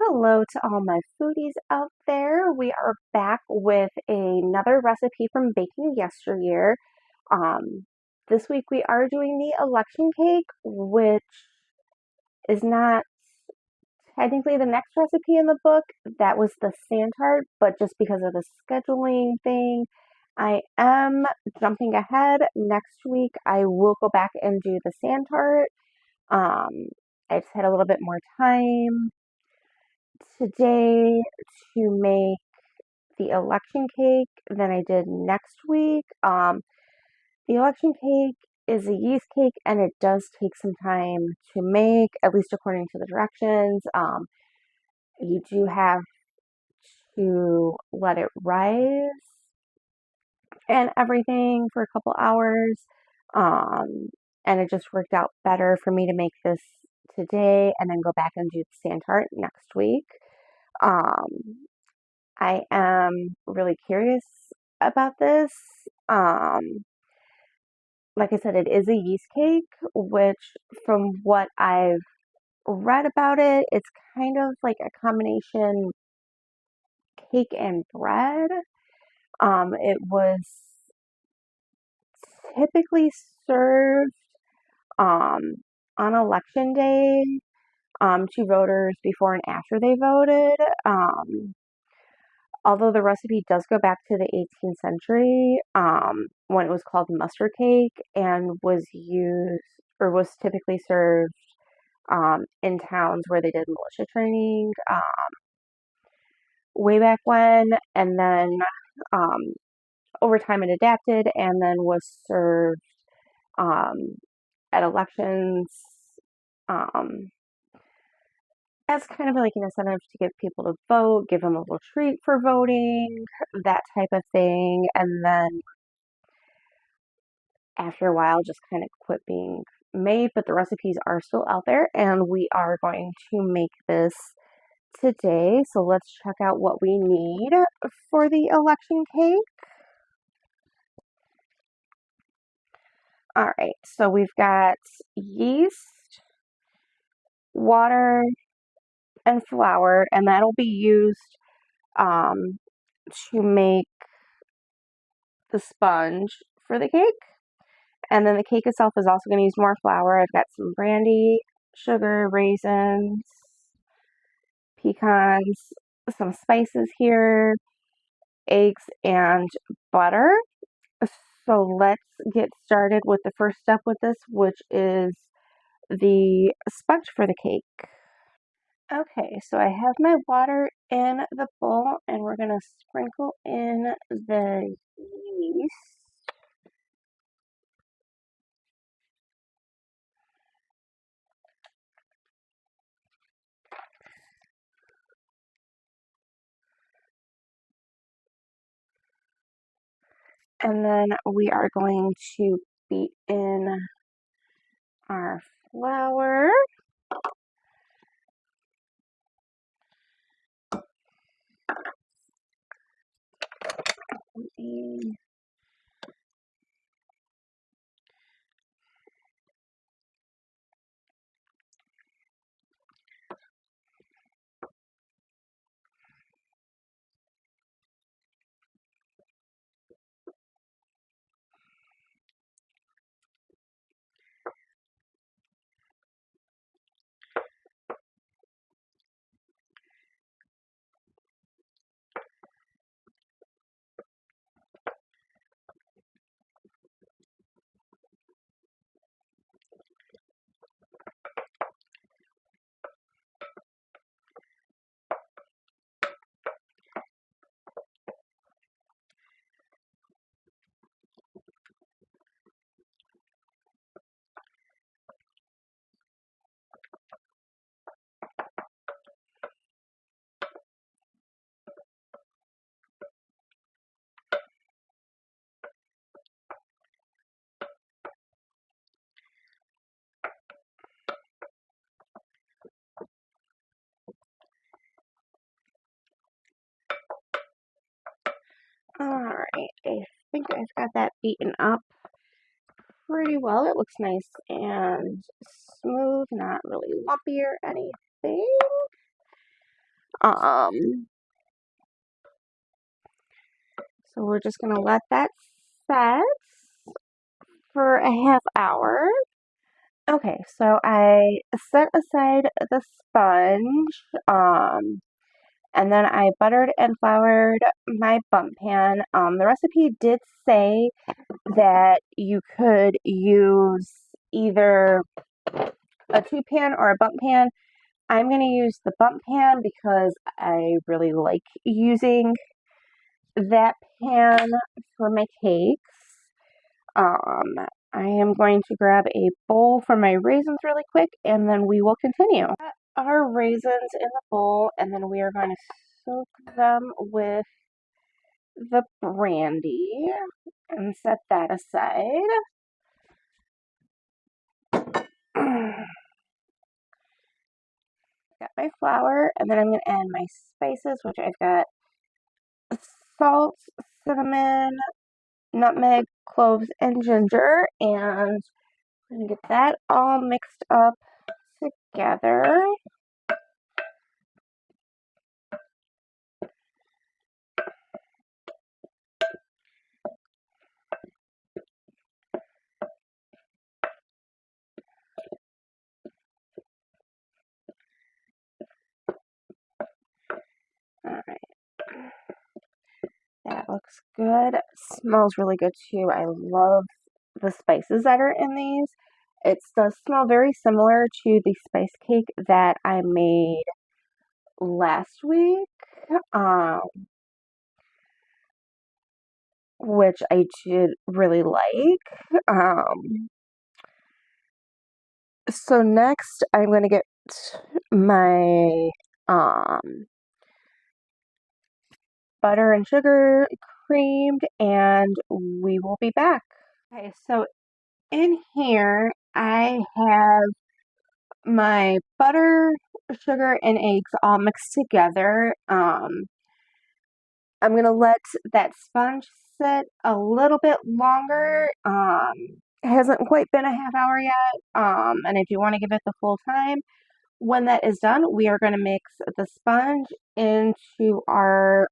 Hello to all my foodies out there. We are back with another recipe from Baking Yesteryear. Um, this week we are doing the election cake, which is not technically the next recipe in the book. That was the sand tart, but just because of the scheduling thing, I am jumping ahead. Next week I will go back and do the sand tart. Um, I just had a little bit more time today to make the election cake than I did next week. The election cake is a yeast cake and it does take some time to make, at least according to the directions. You do have to let it rise and everything for a couple hours. Um, and it just worked out better for me to make this today and then go back and do the sand tart next week. Um, I am really curious about this. Um, like I said, it is a yeast cake, which from what I've read about it, it's kind of like a combination cake and bread. It was typically served um, on election day to voters before and after they voted. Although the recipe does go back to the 18th century, when it was called mustard cake and was used or was typically served in towns where they did militia training way back when, and then um, over time it adapted and then was served um, at elections um, as kind of like an incentive to get people to vote, give them a little treat for voting, that type of thing, and then after a while just kind of quit being made, but the recipes are still out there and we are going to make this today. So let's check out what we need for the election cake. All right, so we've got yeast, water, and flour, and that'll be used um, to make the sponge for the cake. And then the cake itself is also going to use more flour. I've got some brandy, sugar, raisins, pecans, some spices here, eggs, and butter. So let's get started with the first step with this, which is the sponge for the cake. Okay, so I have my water in the bowl and we're going to sprinkle in the yeast. And then we are going to beat in our flour. Alright, I think I've got that beaten up pretty well. It looks nice and smooth, not really lumpy or anything. Um, so we're just gonna let that set for a half hour. Okay, so I set aside the sponge, and then I buttered and floured my bump pan. The recipe did say that you could use either a two pan or a bump pan. I'm going to use the bump pan because I really like using that pan for my cakes. Um, I am going to grab a bowl for my raisins really quick and then we will continue. Our raisins in the bowl and then we are going to soak them with the brandy and set that aside. Got my flour and then I'm going to add my spices, which I've got salt, cinnamon, nutmeg, cloves, and ginger, and I'm going to get that all mixed up together. Alright, that looks good. Smells really good too. I love the spices that are in these. It does smell very similar to the spice cake that I made last week, um, which I did really like. So next I'm going to get my butter and sugar creamed and we will be back. Okay, so in here I have my butter, sugar, and eggs all mixed together. I'm gonna let that sponge sit a little bit longer. It hasn't quite been a half hour yet, and I do want to give it the full time. When that is done, we are going to mix the sponge into our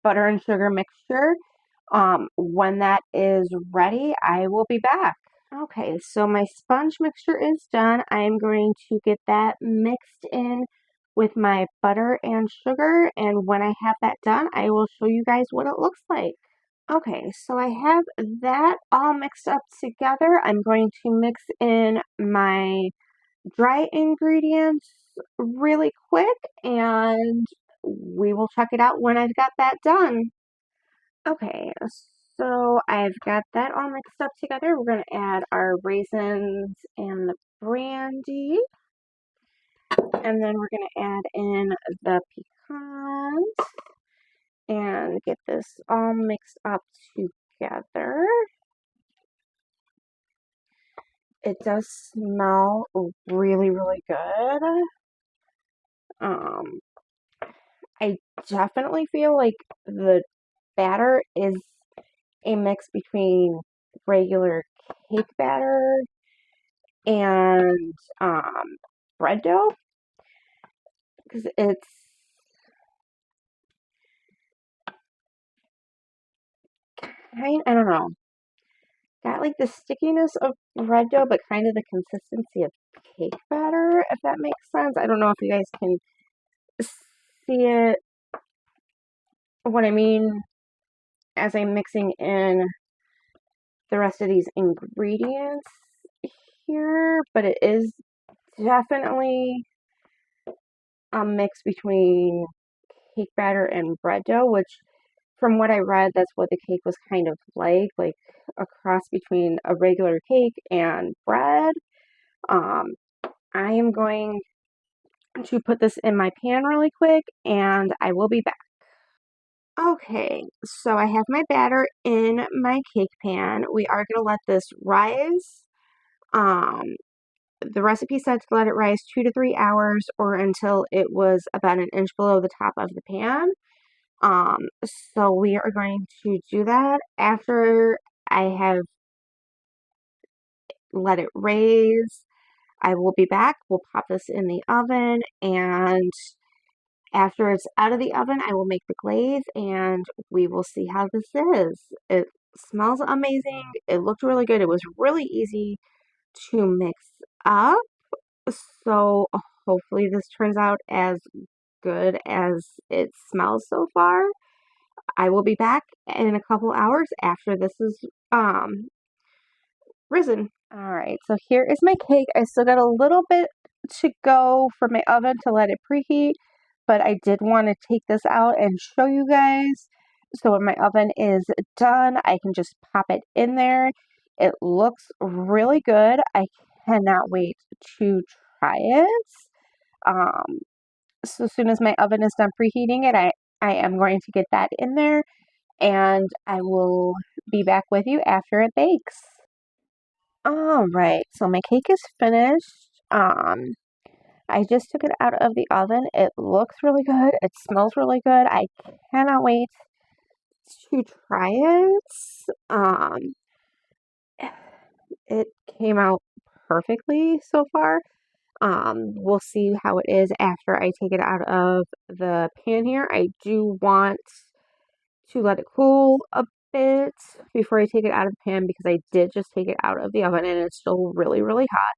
butter and sugar mixture. When that is ready, I will be back. Okay, so my sponge mixture is done. I'm going to get that mixed in with my butter and sugar, and when I have that done, I will show you guys what it looks like. Okay, so I have that all mixed up together. I'm going to mix in my dry ingredients really quick, and we will check it out when I've got that done. Okay, so I've got that all mixed up together. We're going to add our raisins and the brandy. And then we're going to add in the pecans and get this all mixed up together. It does smell really, really good. Um, I definitely feel like the batter is a mix between regular cake batter and bread dough because it's I don't know, got like the stickiness of bread dough, but kind of the consistency of cake batter, if that makes sense. I don't know if you guys can see it, what I mean, as I'm mixing in the rest of these ingredients here, but it is definitely a mix between cake batter and bread dough, which from what I read, that's what the cake was kind of like a cross between a regular cake and bread. Um, I am going to put this in my pan really quick and I will be back. Okay, so I have my batter in my cake pan. We are going to let this rise. Um, the recipe said to let it rise 2 to 3 hours or until it was about an inch below the top of the pan. So we are going to do that after I have let it raise. I will be back. We'll pop this in the oven and After it's out of the oven, I will make the glaze and we will see how this is. It smells amazing. It looked really good. It was really easy to mix up. So hopefully this turns out as good as it smells so far. I will be back in a couple hours after this is risen. All right, so here is my cake. I still got a little bit to go for my oven to let it preheat, but I did want to take this out and show you guys. So when my oven is done, I can just pop it in there. It looks really good. I cannot wait to try it. Um, so as soon as my oven is done preheating it, I am going to get that in there and I will be back with you after it bakes. All right, so my cake is finished. I just took it out of the oven. It looks really good. It smells really good. I cannot wait to try it. Um, it came out perfectly so far. We'll see how it is after I take it out of the pan here. I do want to let it cool a bit before I take it out of the pan because I did just take it out of the oven and it's still really, really hot.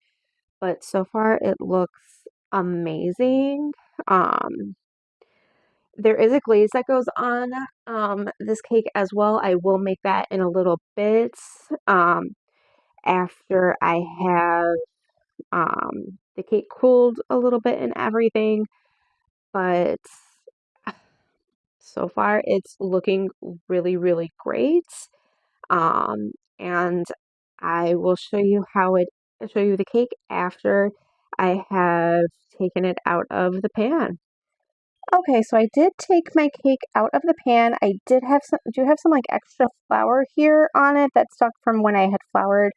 But so far it looks amazing. Um, there is a glaze that goes on this cake as well. I will make that in a little bit after I have the cake cooled a little bit and everything. But so far it's looking really, really great. And I will show you the cake after I have taken it out of the pan. Okay, so I did take my cake out of the pan. I do have some like extra flour here on it that stuck from when I had floured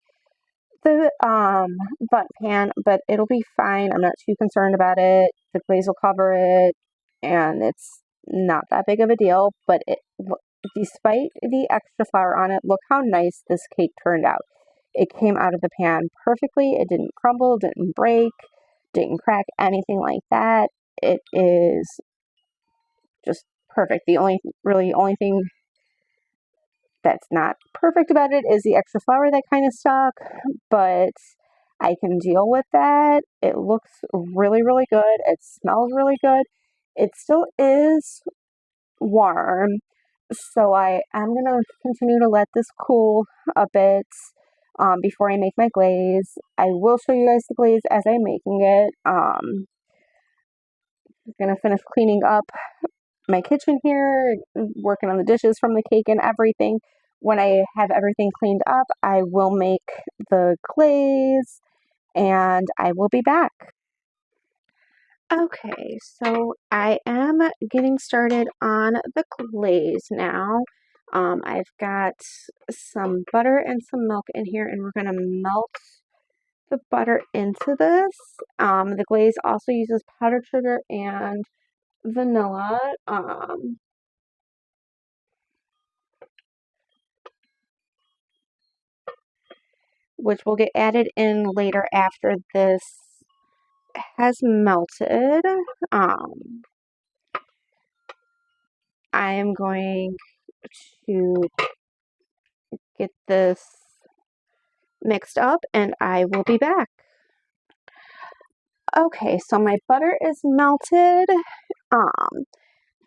the bundt pan, but it'll be fine. I'm not too concerned about it. The glaze will cover it, and it's not that big of a deal. But despite the extra flour on it, look how nice this cake turned out. It came out of the pan perfectly. It didn't crumble, didn't break, didn't crack, anything like that. It is just perfect. The only thing that's not perfect about it is the extra flour that kind of stuck, but I can deal with that. It looks really, really good. It smells really good. It still is warm, so I am going to continue to let this cool a bit before I make my glaze. I will show you guys the glaze as I'm making it. I'm going to finish cleaning up my kitchen here, working on the dishes from the cake and everything. When I have everything cleaned up, I will make the glaze and I will be back. Okay, so I am getting started on the glaze now. I've got some butter and some milk in here, and we're going to melt the butter into this. The glaze also uses powdered sugar and vanilla. Which will get added in later after this has melted. Um, I am going to get this mixed up and I will be back. Okay, so my butter is melted.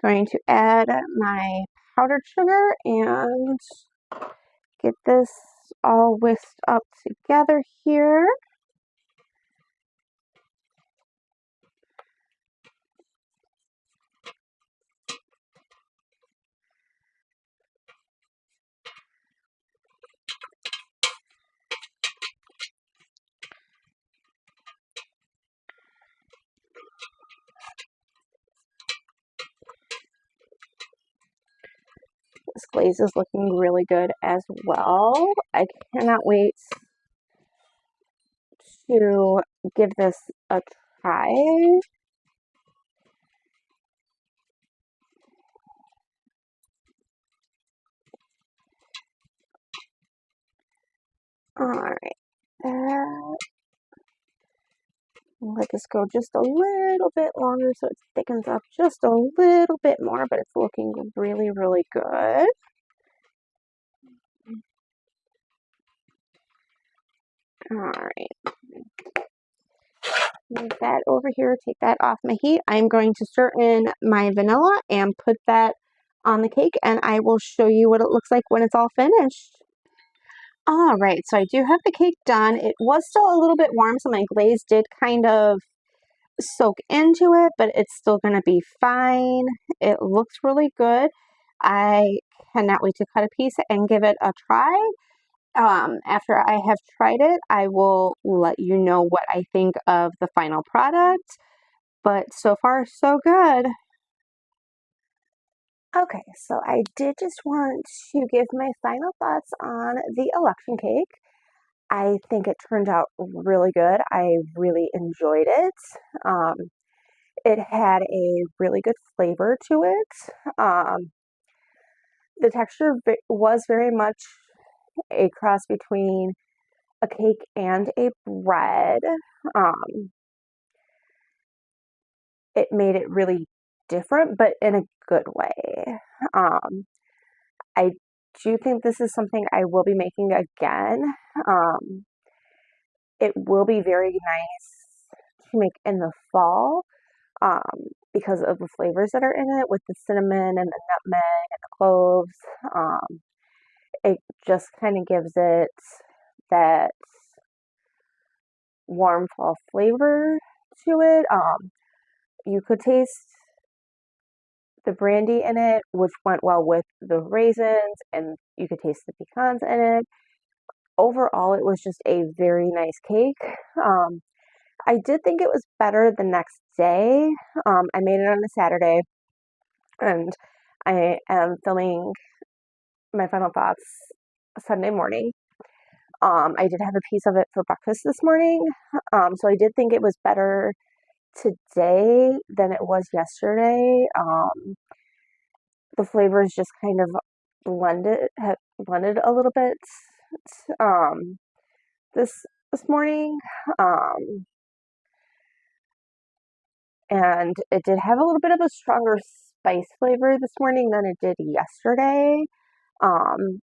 Going to add my powdered sugar and get this all whisked up together here. This glaze is looking really good as well. I cannot wait to give this a try. Alright, that Let this go just a little bit longer so it thickens up just a little bit more, but it's looking really, really good. All right. Move that over here, take that off my heat. I'm going to stir in my vanilla and put that on the cake, and I will show you what it looks like when it's all finished. All right, so I do have the cake done. It was still a little bit warm, so my glaze did kind of soak into it, but it's still going to be fine. It looks really good. I cannot wait to cut a piece and give it a try. After I have tried it, I will let you know what I think of the final product. But so far, so good. Okay, so I did just want to give my final thoughts on the election cake. I think it turned out really good. I really enjoyed it. Um, it had a really good flavor to it. The texture was very much a cross between a cake and a bread. Um, it made it really different, but in a good way. I do think this is something I will be making again. Um, it will be very nice to make in the fall because of the flavors that are in it with the cinnamon and the nutmeg and the cloves. It just kind of gives it that warm fall flavor to it. You could taste the brandy in it, which went well with the raisins, and you could taste the pecans in it. Overall, it was just a very nice cake. I did think it was better the next day. I made it on a Saturday, and I am filming my final thoughts Sunday morning. I did have a piece of it for breakfast this morning, so I did think it was better today than it was yesterday. The flavors just kind of blended a little bit um, this morning, and it did have a little bit of a stronger spice flavor this morning than it did yesterday. Um,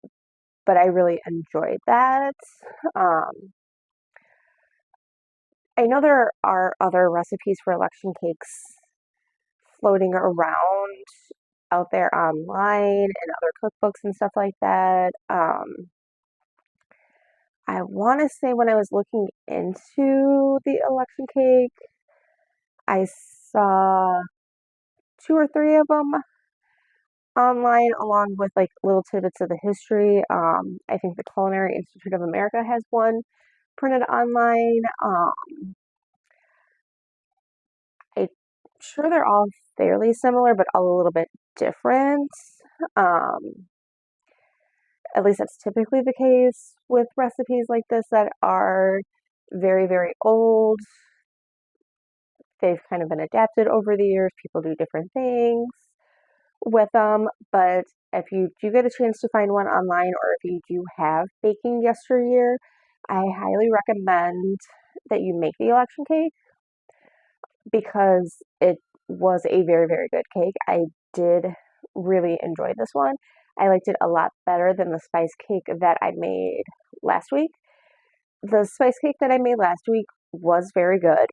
but I really enjoyed that. Um, I know there are other recipes for election cakes floating around out there online and other cookbooks and stuff like that. I want to say when I was looking into the election cake, I saw two or three of them online along with like little tidbits of the history. I think the Culinary Institute of America has one printed online. I'm sure they're all fairly similar, but all a little bit different. Um, at least that's typically the case with recipes like this that are very, very old. They've kind of been adapted over the years. People do different things with them, but if you do get a chance to find one online or if you do have Baking Yesteryear, I highly recommend that you make the election cake because it was a very, very good cake. I did really enjoy this one. I liked it a lot better than the spice cake that I made last week. The spice cake that I made last week was very good.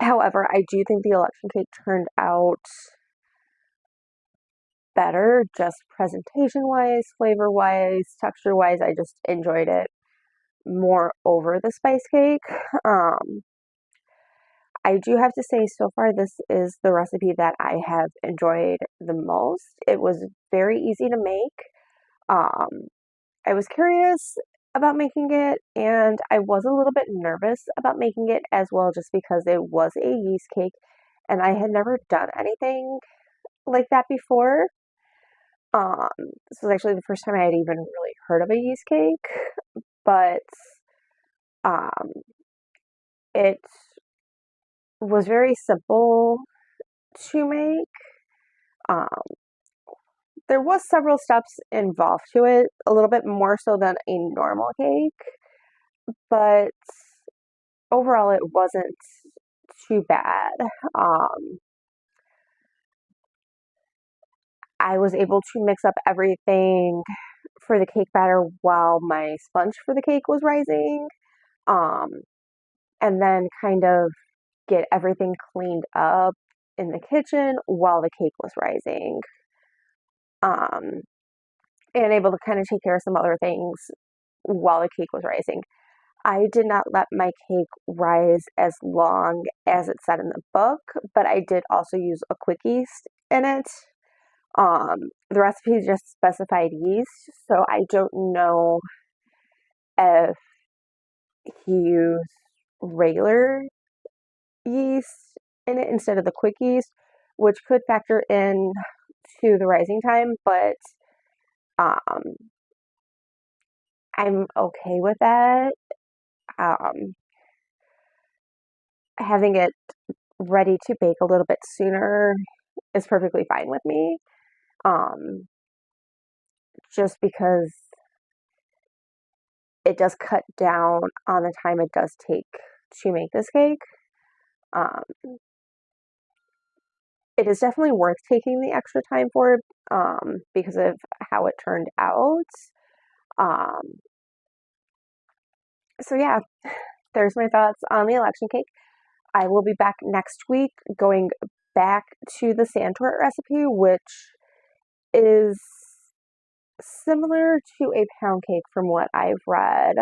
However, I do think the election cake turned out better, just presentation wise, flavor wise, texture wise. I just enjoyed it more over the spice cake. I do have to say, so far, this is the recipe that I have enjoyed the most. It was very easy to make. Um, I was curious about making it, and I was a little bit nervous about making it as well, just because it was a yeast cake, and I had never done anything like that before. This was actually the first time I had even really heard of a yeast cake, but um, it was very simple to make. Um, there was several steps involved to it, a little bit more so than a normal cake, but overall it wasn't too bad. Um, I was able to mix up everything for the cake batter while my sponge for the cake was rising, um, and then kind of get everything cleaned up in the kitchen while the cake was rising, um, and able to kind of take care of some other things while the cake was rising. I did not let my cake rise as long as it said in the book, but I did also use a quick yeast in it. The recipe just specified yeast, so I don't know if he used regular yeast in it instead of the quick yeast, which could factor in to the rising time, but um, I'm okay with that. Um, Having it ready to bake a little bit sooner is perfectly fine with me. Um, just because it does cut down on the time it does take to make this cake. Um, it is definitely worth taking the extra time for because of how it turned out. Um, so yeah, there's my thoughts on the election cake. I will be back next week going back to the Santorit recipe, which is similar to a pound cake from what I've read.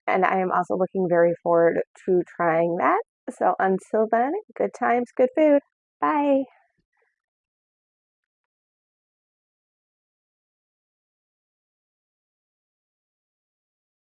And I am also looking very forward to trying that. So until then, good times, good food. Bye.